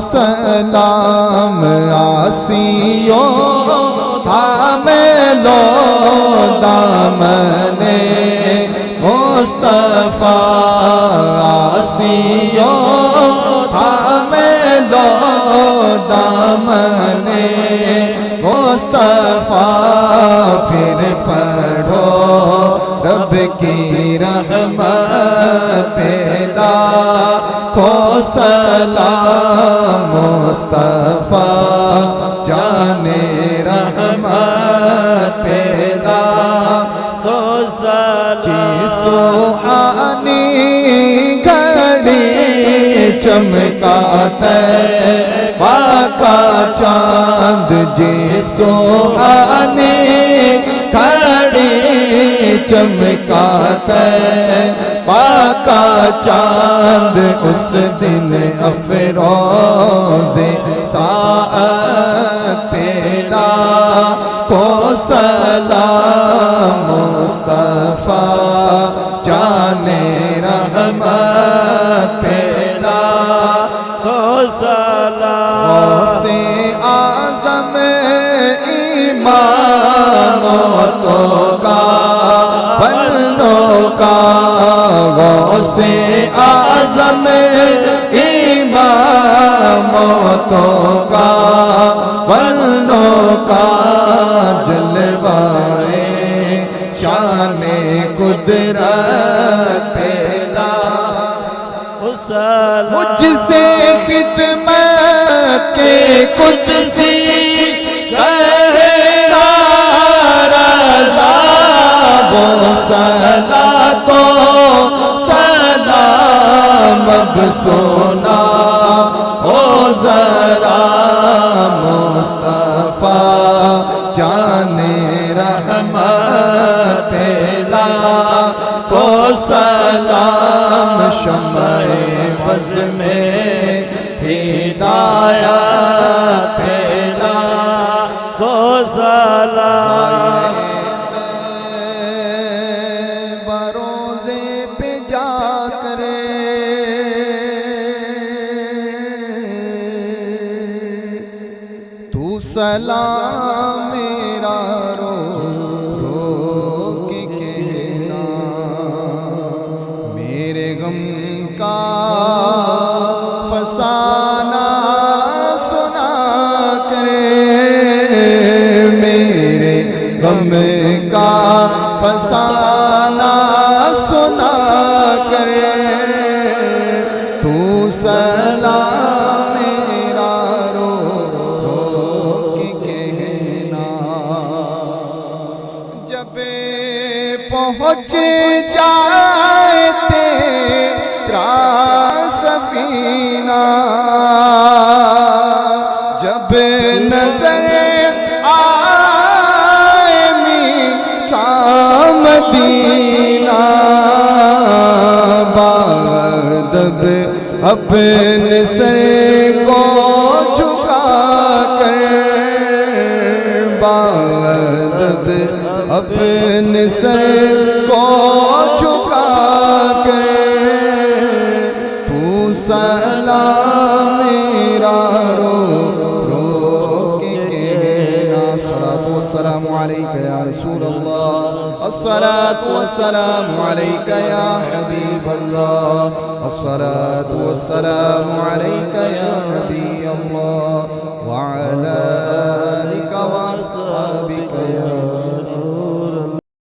سلام آسیوں تھامے لو دامن مصطفیٰ آسیوں تھامے لو دامن مصطفیٰ پھر پڑھو رب کی رحمت لاکھوں سلام مصطفیٰ جان رحمت لاکھوں سلام سبحانی گھڑی چمکاتا کا چاند جی سبحانی گھڑی چمکاتا کا چاند اس دن افروز ساعت پیلا کو سلام مصطفیٰ جان رحمت پیلا کو سلام غوث اعظم امامتوں کا بندوں کا غوث اعظم امامتوں کا بندوں کا جلوائے شان قدرت پیلا مجھ سے خدمت کے قدسی کہنا رضا وہ صلاۃ و سلام اب سونا ہو ذرا مصطفیٰ جان رحمت پیلا کو سلام شمع بز میں ہدایت پیلا کو سلام بروزے پہ جا کرے تو سلام میرا رو کے کہنا میرے غم کا فسانہ سنا کرے میرے غم کا فسانہ سنا کرے تو سلام میرا رو کے کہنا جب پہنچ جائے تیرا سفینہ جب نظر آئے میٹھا مدینہ بادب اپنے سر کو جھکا کر بادب اپنے سر کو جھکا کر سلام میرا رو کے کہنا الصلاة والسلام علیکہ یا رسول اللہ الصلاة والسلام علیکہ یا حبیب اللہ الصلاة والسلام علیکہ یا نبی اللہ وعلی آلک واصحابک یا